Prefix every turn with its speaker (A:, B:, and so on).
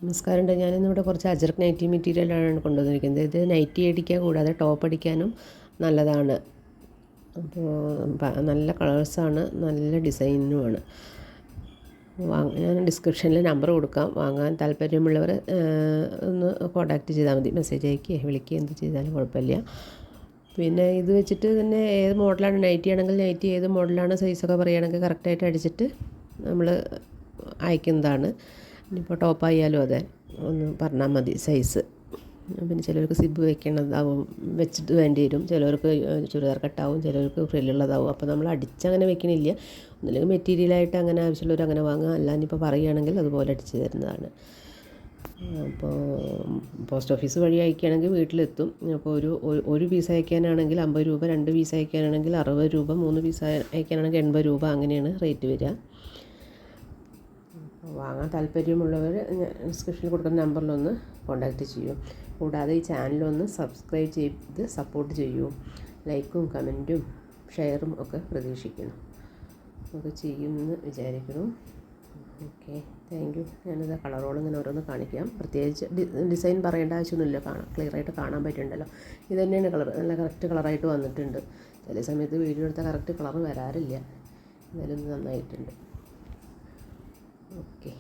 A: നമസ്കാരമുണ്ട്. ഞാനിന്നിവിടെ കുറച്ച് അജ്രക് നൈറ്റി മെറ്റീരിയലാണ് കൊണ്ടുവന്നിരിക്കുന്നത്. ഇത് നൈറ്റി അടിക്കാൻ കൂടാതെ ടോപ്പ് അടിക്കാനും നല്ലതാണ്. അപ്പോൾ നല്ല കളേഴ്സാണ്, നല്ല ഡിസൈനുമാണ്. ഞാൻ ഡിസ്ക്രിപ്ഷനിൽ നമ്പർ കൊടുക്കാം. വാങ്ങാൻ താല്പര്യമുള്ളവർ ഒന്ന് കോൺടാക്റ്റ് ചെയ്താൽ മതി. മെസ്സേജ് അയക്കുകയോ വിളിക്കുകയോ എന്ത് ചെയ്താലും കുഴപ്പമില്ല. പിന്നെ ഇത് വെച്ചിട്ട് തന്നെ ഏത് മോഡലാണ്, നൈറ്റി ആണെങ്കിൽ നൈറ്റി ഏത് മോഡലാണ് സൈസൊക്കെ പറയുകയാണെങ്കിൽ കറക്റ്റായിട്ട് അടിച്ചിട്ട് നമ്മൾ അയക്കുന്നതാണ്. ഇനിയിപ്പോൾ ടോപ്പായാലും അതെ, ഒന്ന് പറഞ്ഞാൽ മതി സൈസ്. പിന്നെ ചിലർക്ക് സിബ് വെക്കണതാവും, വെച്ചിട്ട് വേണ്ടി വരും. ചിലർക്ക് ചുരിദാർ കട്ടാവും, ചിലർക്ക് ഫ്രില്ലുള്ളതാവും. അപ്പോൾ നമ്മൾ അടിച്ചങ്ങനെ വെക്കണില്ല. ഒന്നില്ലെങ്കിൽ മെറ്റീരിയലായിട്ട് അങ്ങനെ ആവശ്യമുള്ളവർ അങ്ങനെ വാങ്ങുക, അല്ലാഞ്ഞിപ്പോൾ പറയുകയാണെങ്കിൽ അതുപോലെ അടിച്ച് തരുന്നതാണ്. അപ്പോൾ പോസ്റ്റ് ഓഫീസ് വഴി അയക്കുകയാണെങ്കിൽ വീട്ടിലെത്തും. അപ്പോൾ ഒരു പീസ് അയക്കാനാണെങ്കിൽ 50 രൂപ, 2 പീസ് അയക്കാനാണെങ്കിൽ 60 രൂപ, 3 പീസ് അയക്കാനാണെങ്കിൽ 80 രൂപ, അങ്ങനെയാണ് റേറ്റ് വരിക. വാങ്ങാൻ താല്പര്യമുള്ളവർ ഡിസ്ക്രിപ്ഷനിൽ കൊടുക്കുന്ന നമ്പറിലൊന്ന് കോൺടാക്റ്റ് ചെയ്യൂ. കൂടാതെ ഈ ചാനലൊന്ന് സബ്സ്ക്രൈബ് ചെയ്ത് സപ്പോർട്ട് ചെയ്യൂ. ലൈക്കും കമൻറ്റും ഷെയറും ഒക്കെ പ്രതീക്ഷിക്കുന്നു. ഒക്കെ ചെയ്യുമെന്ന് വിചാരിക്കുന്നു. Okay, thank you. ഞാനിത് കളറോളം ഇങ്ങനെ ഓരോന്ന് കാണിക്കാം. പ്രത്യേകിച്ച് ഡിസൈൻ പറയേണ്ട ആവശ്യമൊന്നുമില്ല, ക്ലിയറായിട്ട് കാണാൻ പറ്റുന്നുണ്ടല്ലോ. ഇത് തന്നെയാണ് കളർ, നല്ല കറക്റ്റ് കളറായിട്ട് വന്നിട്ടുണ്ട്. ചില സമയത്ത് വീഡിയോ എടുത്താൽ കറക്റ്റ് കളർ വരാറില്ല, എന്നാലും നന്നായിട്ടുണ്ട്. ഓക്കെ.